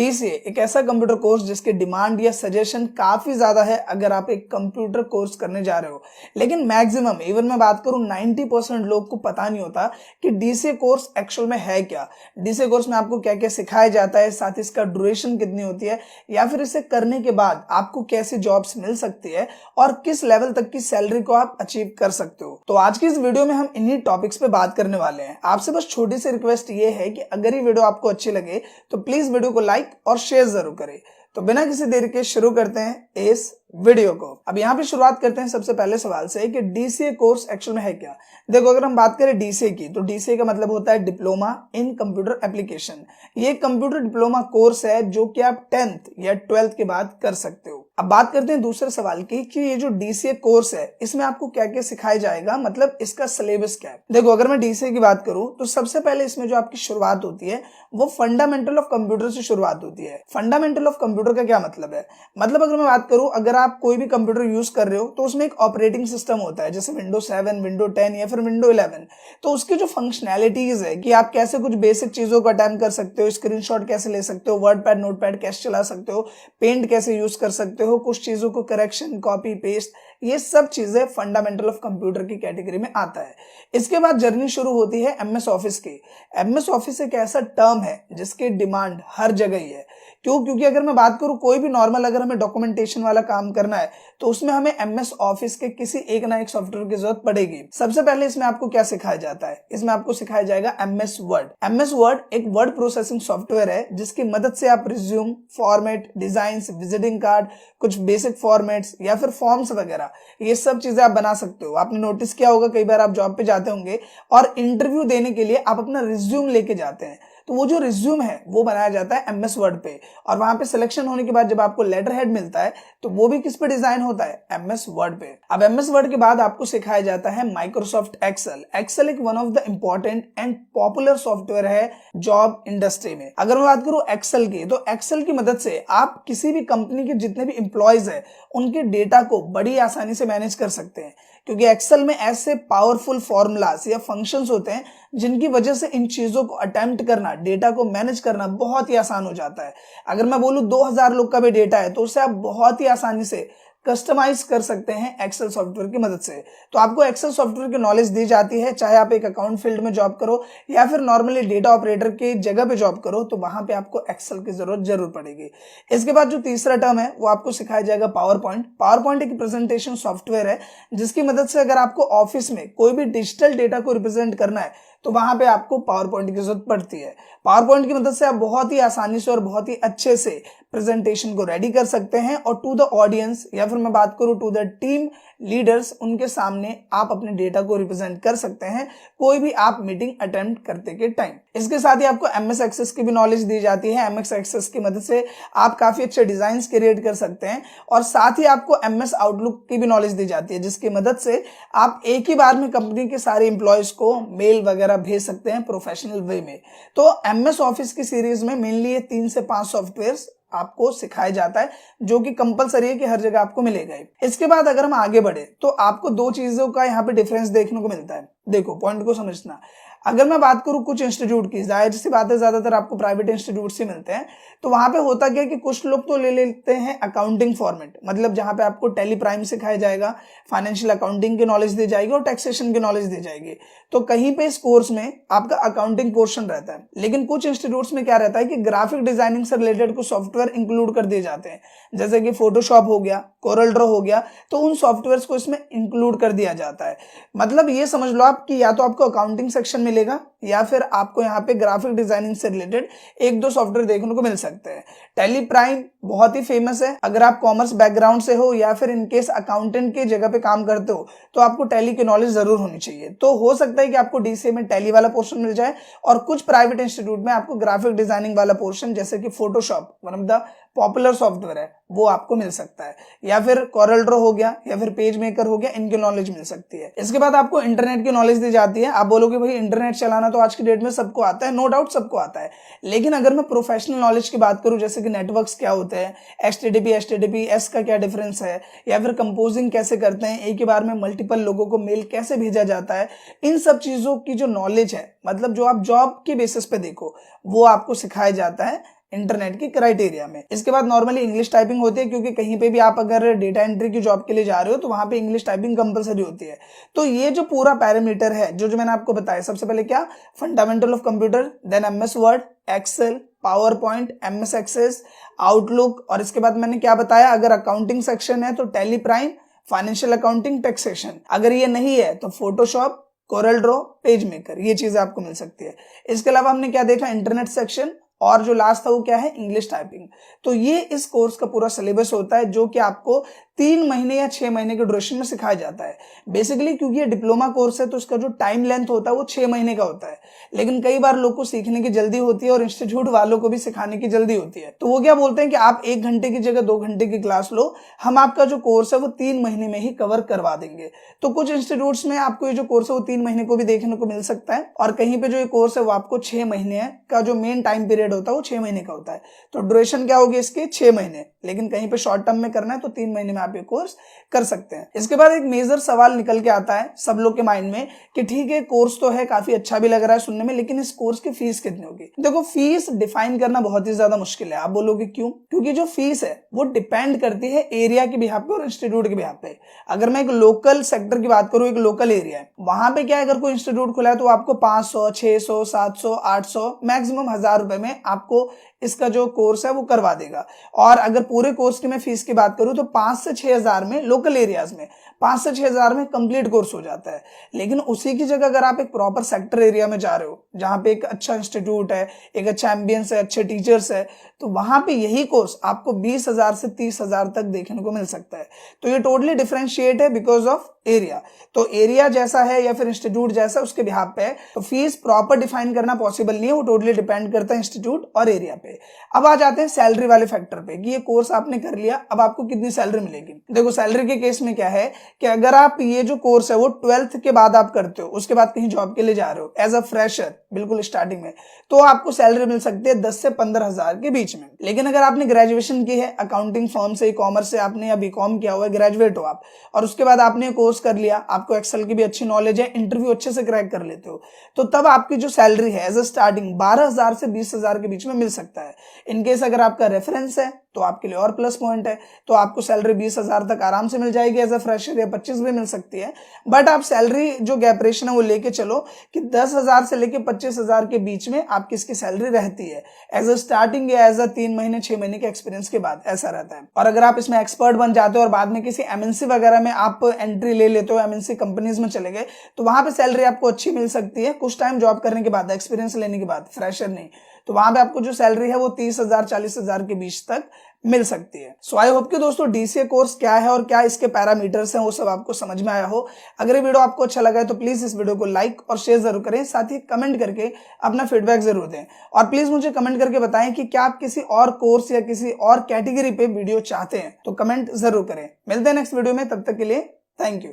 DCA एक ऐसा computer course जिसके डिमांड या सजेशन काफी ज्यादा है अगर आप एक कंप्यूटर कोर्स करने जा रहे हो, लेकिन मैक्सिमम इवन मैं बात करूं 90% लोग को पता नहीं होता कि डीसीए कोर्स एक्चुअल में है क्या। डीसीए कोर्स में आपको क्या क्या सिखाया जाता है, साथ ही इसका ड्यूरेशन कितनी होती है, या फिर इसे करने के बाद आपको कैसी जॉब्स मिल सकती है और किस लेवल तक की सैलरी को आप अचीव कर सकते हो। तो आज की इस वीडियो में हम इन्हीं टॉपिक्स पे बात करने वाले हैं। आपसे बस छोटी सी रिक्वेस्ट ये है कि अगर ये वीडियो आपको अच्छी लगे तो प्लीज वीडियो को लाइक और शेयर जरूर करें। तो बिना किसी देरी के शुरू करते हैं इस वीडियो को। अब यहाँ पे शुरुआत करते हैं सबसे पहले सवाल से कि डीसीए कोर्स एक्चुअल में है क्या। देखो, अगर हम बात करें डीसीए की तो डीसीए का मतलब होता है डिप्लोमा इन कंप्यूटर एप्लीकेशन। ये कंप्यूटर डिप्लोमा कोर्स है जो कि आप 10th या 12th के बाद कर सकते हो। अब बात करते हैं दूसरे सवाल की कि ये जो डीसीए कोर्स है इसमें आपको क्या क्या सिखाया जाएगा, मतलब इसका सिलेबस क्या है। देखो, अगर मैं डीसीए की बात करूं तो सबसे पहले इसमें जो आपकी शुरुआत होती है वो फंडामेंटल ऑफ कंप्यूटर से शुरुआत होती है। फंडामेंटल ऑफ कंप्यूटर का क्या मतलब है, मतलब अगर मैं बात करूं, अगर आप कोई भी कंप्यूटर यूज कर रहे हो तो उसमें एक ऑपरेटिंग सिस्टम होता है, जैसे विंडो 7, विंडो 10 या फिर विंडो 11। तो उसकी जो फंक्शनैलिटीज है कि आप कैसे कुछ बेसिक चीजों को अटेम्प्ट कर सकते हो, स्क्रीनशॉट कैसे ले सकते हो, वर्ड पैड नोटपैड कैसे चला सकते हो, पेंट कैसे यूज कर सकते हो, कुछ चीजों को करेक्शन, कॉपी पेस्ट, ये सब चीजें फंडामेंटल ऑफ कंप्यूटर की कैटेगरी में आता है। इसके बाद जर्नी शुरू होती है एमएस ऑफिस की। एमएस ऑफिस एक ऐसा टर्म है जिसकी डिमांड हर जगह ही है। क्यों? क्योंकि अगर मैं बात करूं कोई भी नॉर्मल अगर हमें डॉक्यूमेंटेशन वाला काम करना है तो उसमें हमें एमएस ऑफिस के किसी एक ना एक सॉफ्टवेयर की जरूरत पड़ेगी। सबसे पहले इसमें आपको क्या सिखाया जाता है, इसमें आपको सिखाया जाएगा एमएस वर्ड। एमएस वर्ड एक वर्ड प्रोसेसिंग सॉफ्टवेयर है जिसकी मदद से आप resume, format, design, visiting card, कुछ बेसिक फॉर्मेट्स या फिर फॉर्म्स वगैरह, ये सब चीजें आप बना सकते हो। आपने नोटिस किया होगा कई बार आप जॉब पे जाते होंगे और इंटरव्यू देने के लिए आप अपना रिज्यूम लेके जाते हैं, तो वो जो रिज्यूम है वो बनाया जाता है एमएस वर्ड पे, और वहां पे सिलेक्शन होने के बाद जब आपको लेटर हेड मिलता है तो वो भी किस पे डिजाइन होता है, एमएस वर्ड पे। अब एमएस वर्ड के बाद आपको सिखाया जाता है माइक्रोसॉफ्ट एक्सेल। एक्सेल एक one of the important and popular software है जॉब इंडस्ट्री में। अगर मैं बात करूं एक्सेल की, तो एक्सेल की मदद से आप किसी भी कंपनी के जितने भी एम्प्लॉयज है उनके डेटा को बड़ी आसानी से मैनेज कर सकते हैं, क्योंकि एक्सेल में ऐसे पावरफुल फॉर्मूलाज या फंक्शंस होते हैं जिनकी वजह से इन चीजों को अटेम्प्ट करना, डेटा को मैनेज करना बहुत ही आसान हो जाता है। अगर मैं बोलूं 2000 लोग का भी डेटा है तो उसे आप बहुत ही आसानी से कस्टमाइज कर सकते हैं एक्सेल सॉफ्टवेयर की मदद से। तो आपको एक्सेल सॉफ्टवेयर की नॉलेज दी जाती है, चाहे आप एक अकाउंट फील्ड में जॉब करो या फिर नॉर्मली डेटा ऑपरेटर की जगह पे जॉब करो, तो वहां पे आपको एक्सेल की जरूरत जरूर पड़ेगी। इसके बाद जो तीसरा टर्म है वो आपको सिखाया जाएगा पावर पॉइंट। पावर पॉइंट एक प्रेजेंटेशन सॉफ्टवेयर है जिसकी मदद से अगर आपको ऑफिस में कोई भी डिजिटल डेटा को रिप्रेजेंट करना है तो वहां पे आपको पावर पॉइंट की जरूरत पड़ती है। पावर पॉइंट की मदद से आप बहुत ही आसानी से और बहुत ही अच्छे से प्रेजेंटेशन को रेडी कर सकते हैं और टू द ऑडियंस या फिर मैं बात करूं टू द टीम लीडर्स, उनके सामने आप अपने डेटा को रिप्रेजेंट कर सकते हैं कोई भी आप मीटिंग अटेम्प्ट करते के टाइम। इसके साथ ही आपको एमएस एक्सेस की भी नॉलेज दी जाती है। एमएस एक्सेस की मदद से आप काफी अच्छे डिजाइन क्रिएट कर सकते हैं, और साथ ही आपको एमएस आउटलुक की भी नॉलेज दी जाती है जिसकी मदद से आप एक ही बार में कंपनी के सारे एम्प्लॉयज को मेल वगैरह भेज सकते हैं प्रोफेशनल वे में। तो एमएस ऑफिस की सीरीज में मेनली ये 3 से 5 सॉफ्टवेयर आपको सिखाया जाता है जो कि कंपलसरी है कि हर जगह आपको मिलेगा। इसके बाद अगर हम आगे बढ़े तो आपको 2 चीजों का यहाँ पे डिफरेंस देखने को मिलता है। देखो, पॉइंट को समझना। अगर मैं बात करूं कुछ इंस्टीट्यूट की, जाहिर सी बात है ज्यादातर आपको प्राइवेट इंस्टीट्यूट से मिलते हैं, तो वहां पे होता क्या है कि कुछ लोग तो ले लेते हैं अकाउंटिंग फॉर्मेट, मतलब जहां पे आपको टैली प्राइम सिखाया जाएगा, फाइनेंशियल अकाउंटिंग की नॉलेज दी जाएगी और टैक्सेशन की नॉलेज दी जाएगी। तो कहीं पे इस कोर्स में आपका अकाउंटिंग पोर्शन रहता है, लेकिन कुछ इंस्टीट्यूट्स में क्या रहता है कि ग्राफिक डिजाइनिंग से रिलेटेड कुछ सॉफ्टवेयर इंक्लूड कर दिए जाते हैं, जैसे कि फोटोशॉप हो गया, कोरल ड्रॉ हो गया, तो उन सॉफ्टवेयर को इसमें इंक्लूड कर दिया जाता है। मतलब ये समझ लो आप कि या तो आपको अकाउंटिंग सेक्शन मिलेगा या फिर आपको यहाँ पे ग्राफिक डिजाइनिंग से रिलेटेड 1-2 सॉफ्टवेयर देखने को मिल सकते हैं। टैली प्राइम बहुत ही फेमस है। अगर आप कॉमर्स बैकग्राउंड से हो या फिर इनकेस अकाउंटेंट की जगह पे काम करते हो तो आपको टैली की नॉलेज जरूर होनी चाहिए। तो हो सकता है कि आपको डीसीए में टैली वाला पोर्शन मिल जाए और कुछ प्राइवेट इंस्टीट्यूट में आपको ग्राफिक डिजाइनिंग वाला पोर्शन, जैसे कि Photoshop one of the popular software है, वो आपको मिल सकता है, या फिर कोरल ड्रॉ हो गया या फिर पेज मेकर हो गया, इनकी नॉलेज मिल सकती है। इसके बाद आपको इंटरनेट की नॉलेज दी जाती है। आप बोलोगे भाई इंटरनेट चलाना तो आज की डेट में सबको आता है, नो डाउट सबको आता है, लेकिन अगर मैं प्रोफेशनल नॉलेज की बात करूं, जैसे कि नेटवर्क्स क्या होते हैं, HTTPS का क्या डिफरेंस है, या फिर कंपोजिंग कैसे करते हैं, एक ही बार में मल्टीपल लोगों को मेल कैसे भेजा जाता है, इन सब चीजों की जो नॉलेज है, मतलब जो आप जॉब के बेसिस पे देखो, वो आपको सिखाया जाता है इंटरनेट की क्राइटेरिया में। इसके बाद नॉर्मली इंग्लिश टाइपिंग होती है, क्योंकि कहीं पे भी आप अगर डेटा एंट्री की जॉब के लिए जा रहे हो तो वहां पे इंग्लिश टाइपिंग कंपलसरी होती है। तो ये जो पूरा पैरामीटर है जो मैंने आपको बताया, सबसे पहले क्या, fundamental of computer, then MS Word, Excel, PowerPoint, MS Access, Outlook, और इसके बाद मैंने क्या बताया, अगर अकाउंटिंग सेक्शन है तो tally prime, financial accounting, taxation. अगर ये नहीं है तो Photoshop, Corel Draw, page maker, ये चीजें आपको मिल सकती है। इसके अलावा हमने क्या देखा, इंटरनेट सेक्शन, और जो लास्ट था वो क्या है, इंग्लिश टाइपिंग। तो ये इस कोर्स का पूरा सिलेबस होता है जो कि आपको 3 महीने या 6 महीने के ड्यूरेशन में सिखाया जाता है। बेसिकली क्योंकि ये डिप्लोमा कोर्स है तो इसका जो टाइम लेंथ होता है वो 6 महीने का होता है, लेकिन कई बार लोग को सीखने की जल्दी होती है और इंस्टीट्यूट वालों को भी सिखाने की जल्दी होती है, तो वो क्या बोलते हैं कि आप 1 घंटे की जगह 2 घंटे की क्लास लो, हम आपका जो कोर्स है वो 3 महीने में ही कवर करवा देंगे। तो कुछ इंस्टीट्यूट्स में आपको ये जो कोर्स है वो 3 महीने को भी देखने को मिल सकता है, और कहीं पे जो ये कोर्स है वो आपको 6 महीने का जो मेन टाइम पीरियड होता है वो 6 महीने का होता है। तो ड्यूरेशन क्या होगी इसके, 6 महीने, लेकिन कहीं पे शॉर्ट टर्म में करना है तो 3 महीने में आप ये कोर्स कर सकते हैं। इसके बाद एक मेजर सवाल निकल के आता है सब लोग के माइंड में कि ठीक है कोर्स तो है, काफी अच्छा भी लग रहा है सुनने में, लेकिन इस कोर्स की फीस कितनी होगी। देखो फीस डिफाइन करना बहुत ही ज्यादा मुश्किल है। आप बोलोगे क्यों, क्योंकि जो फीस है वो डिपेंड करती है एरिया के बिहाफ पे और इंस्टीट्यूट के बिहाफ पे। अगर मैं एक लोकल सेक्टर की बात करूं, एक लोकल एरिया है, वहां पे क्या है, अगर कोई इंस्टीट्यूट खुला है तो आपको 500, 600, 700, 800, मैक्सिमम 1000 रुपए में आपको इसका जो कोर्स है वो करवा देगा। और अगर पूरे कोर्स की मैं फीस की बात करूं तो 5 से 6 हजार में, लोकल एरियाज में 5 से 6 हजार में कंप्लीट कोर्स हो जाता है। लेकिन उसी की जगह अगर आप एक प्रॉपर सेक्टर एरिया में जा रहे हो जहां पे एक अच्छा इंस्टीट्यूट है, एक अच्छा एम्बियंस है, अच्छे टीचर्स है, तो वहां पे यही कोर्स आपको 20,000 से 30,000 तक देखने को मिल सकता है। तो ये टोटली डिफरेंशिएट है बिकॉज ऑफ एरिया। तो एरिया जैसा है या फिर इंस्टीट्यूट जैसा उसके बिहाफ पे है, तो फीस प्रॉपर डिफाइन करना पॉसिबल नहीं है, वो टोटली डिपेंड करता है इंस्टीट्यूट और एरिया पे। अब आ जाते हैं सैलरी वाले फैक्टर पे कि ये कोर्स आपने कर लिया, अब आपको कितनी सैलरी मिलेगी। देखो सैलरी के केस में क्या है कि अगर आप ये जो कोर्स है वो 12th के बाद आप करते हो, उसके बाद कहीं जॉब के लिए जा रहे हो एज अ फ्रेशर बिल्कुल स्टार्टिंग में, तो आपको सैलरी मिल सकती है 10 से 15,000 के बीच में। लेकिन अगर आपने ग्रेजुएशन की है अकाउंटिंग फर्म से, कॉमर्स से आपने या बीकॉम किया हुआ है, ग्रेजुएट हो आप, और उसके बाद आपने कोर्स कर लिया, आपको एक्सेल की भी अच्छी नॉलेज है, इंटरव्यू अच्छे से क्रैक कर लेते हो, तो तब आपकी जो सैलरी है एज अ स्टार्टिंग 12,000 से 20,000 के बीच में मिल सकता है। इनकेस अगर आपका रेफरेंस है तो आपके लिए और प्लस पॉइंट है, तो आपको सैलरी 20,000 तक आराम से मिल जाएगी एज अ फ्रेशर, या 25 भी मिल सकती है। बट आप सैलरी जो गैप रेशन है वो लेके चलो कि 10,000 से लेके 25,000 के बीच में आपकी इसकी सैलरी रहती है एज अ स्टार्टिंग या एज अ 3 महीने 6 महीने के एक्सपीरियंस के बाद, ऐसा रहता है। और अगर आप इसमें एक्सपर्ट बन जाते हो और बाद में किसी एमएनसी वगैरह में आप एंट्री ले लेते हो, एमएनसी कंपनीज में चले गए, तो वहां पे सैलरी आपको अच्छी मिल सकती है कुछ टाइम जॉब करने के बाद, एक्सपीरियंस लेने के बाद, फ्रेशर नहीं। तो वहां पे आपको जो सैलरी है वो 30,000 40,000 के बीच तक मिल सकती है। सो आई होप कि दोस्तों डीसीए कोर्स क्या है और क्या इसके पैरामीटर्स हैं वो सब आपको समझ में आया हो। अगर ये वीडियो आपको अच्छा लगा है तो प्लीज इस वीडियो को लाइक और शेयर जरूर करें, साथ ही कमेंट करके अपना फीडबैक जरूर दें। और प्लीज मुझे कमेंट करके बताएं कि क्या आप किसी और कोर्स या किसी और कैटेगरी पे वीडियो चाहते हैं, तो कमेंट जरूर करें। मिलते हैं नेक्स्ट वीडियो में, तब तक के लिए थैंक यू।